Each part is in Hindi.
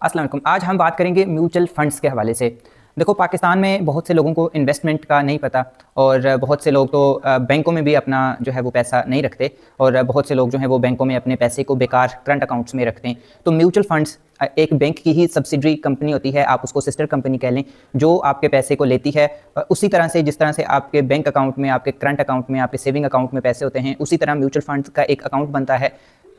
अस्सलाम वालेकुम। आज हम बात करेंगे म्यूचुअल फंड्स के हवाले से। देखो, पाकिस्तान में बहुत से लोगों को इन्वेस्टमेंट का नहीं पता और बहुत से लोग तो बैंकों में भी अपना जो है वो पैसा नहीं रखते और बहुत से लोग जो है वो बैंकों में अपने पैसे को बेकार करंट अकाउंट्स में रखते हैं। तो म्यूचुअल फंड्स एक बैंक की ही सब्सिडरी कंपनी होती है, आप उसको सिस्टर कंपनी कह लें, जो आपके पैसे को लेती है उसी तरह से जिस तरह से आपके बैंक अकाउंट में, आपके करंट अकाउंट में, आपके सेविंग अकाउंट में पैसे होते हैं, उसी तरह म्यूचुअल फंड्स का एक अकाउंट बनता है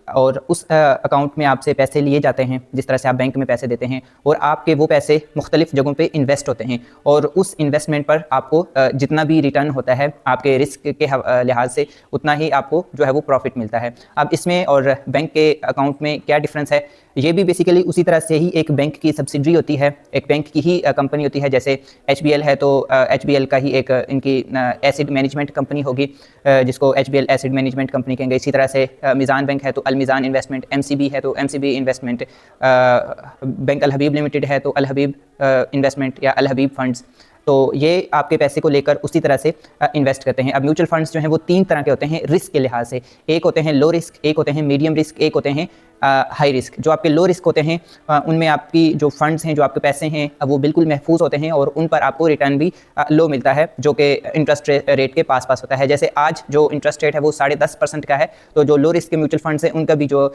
और उस अकाउंट में आपसे पैसे लिए जाते हैं जिस तरह से आप बैंक में पैसे देते हैं और आपके वो पैसे मुख्तलिफ जगहों पे इन्वेस्ट होते हैं और उस इन्वेस्टमेंट पर आपको जितना भी रिटर्न होता है आपके रिस्क के लिहाज से उतना ही आपको जो है वो प्रॉफिट मिलता है। अब इसमें और बैंक के अकाउंट में क्या डिफरेंस है, ये भी बेसिकली उसी तरह से ही एक बैंक की सब्सिडरी होती है, एक बैंक की ही कंपनी होती है। जैसे HBL है तो HBL का ही एक इनकी एसिड मैनेजमेंट कंपनी होगी जिसको HBL एसिड मैनेजमेंट कंपनी कहेंगे। इसी तरह से मिज़ान बैंक है तो अलमिज़ान इन्वेस्टमेंट, MCB है तो MCB इन्वेस्टमेंट, बैंक अल हबीब लिमिटेड है तो अल हबीब इन्वेस्टमेंट या अल हबीब फंड्स। तो ये आपके पैसे को लेकर उसी तरह से इन्वेस्ट करते हैं। अब म्यूचुअल फंड्स जो हैं वो 3 तरह के होते हैं रिस्क के लिहाज से। एक होते हैं लो रिस्क, एक होते हैं मीडियम रिस्क, एक होते हैं हाई रिस्क। जो आपके लो रिस्क होते हैं उनमें आपकी जो फंड्स हैं, जो आपके पैसे हैं, वो बिल्कुल महफूज होते हैं और उन पर आपको रिटर्न भी लो मिलता है जो कि इंटरेस्ट रेट के पास होता है। जैसे आज जो इंटरेस्ट रेट है वो 10.5% का है, तो जो लो रिस्क के म्यूचुअल फंड्स हैं उनका भी जो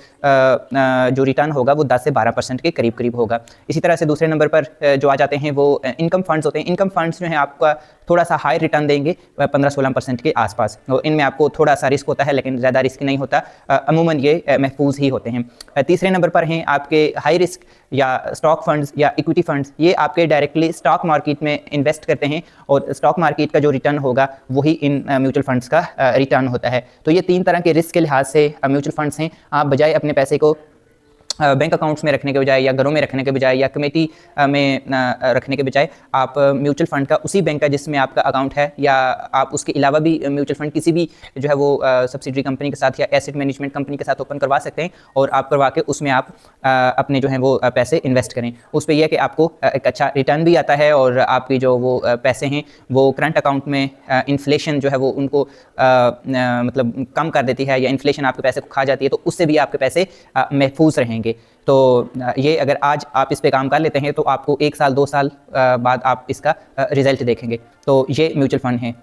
रिटर्न होगा वो 10 से 12% के करीब करीब होगा। इसी तरह से दूसरे नंबर पर जो आ जाते हैं वो इनकम फंड्स होते हैं। इनकम फंड्स जो हैं आपका थोड़ा सा हाई रिटर्न देंगे 15-16% के आसपास, और इनमें आपको थोड़ा सा रिस्क होता है लेकिन ज़्यादा रिस्क नहीं होता, अमूमन ये महफूज ही होते हैं। तीसरे नंबर पर हैं आपके हाई रिस्क या स्टॉक फंड्स या इक्विटी फंड्स। ये आपके डायरेक्टली स्टॉक मार्केट में इन्वेस्ट करते हैं और स्टॉक मार्केट का जो रिटर्न होगा वही इन म्यूचुअल फंड्स का रिटर्न होता है। तो ये 3 तरह के रिस्क के लिहाज से म्यूचुअल फंड्स हैं। आप बजाय अपने पैसे को बैंक अकाउंट्स में रखने के बजाय या घरों में रखने के बजाय या कमेटी में रखने के बजाय आप म्यूचुअल फंड का उसी बैंक का जिसमें आपका अकाउंट है, या आप उसके अलावा भी म्यूचुअल फंड किसी भी जो है वो सब्सिडरी कंपनी के साथ या एसेट मैनेजमेंट कंपनी के साथ ओपन करवा सकते हैं और आप करवा के उसमें आप अपने जो है वो पैसे इन्वेस्ट करें। उस पर यह है कि आपको एक अच्छा रिटर्न भी आता है और आपकी जो वो पैसे हैं वो करंट अकाउंट में इन्फ्लेशन जो है वो उनको मतलब कम कर देती है, या इन्फ्लेशन आपके पैसे को खा जाती है, तो उससे भी आपके पैसे महफूज रहेंगे। तो ये अगर आज आप इस पे काम कर लेते हैं तो आपको 1 साल 2 साल बाद आप इसका रिजल्ट देखेंगे। तो ये म्यूचुअल फंड हैं।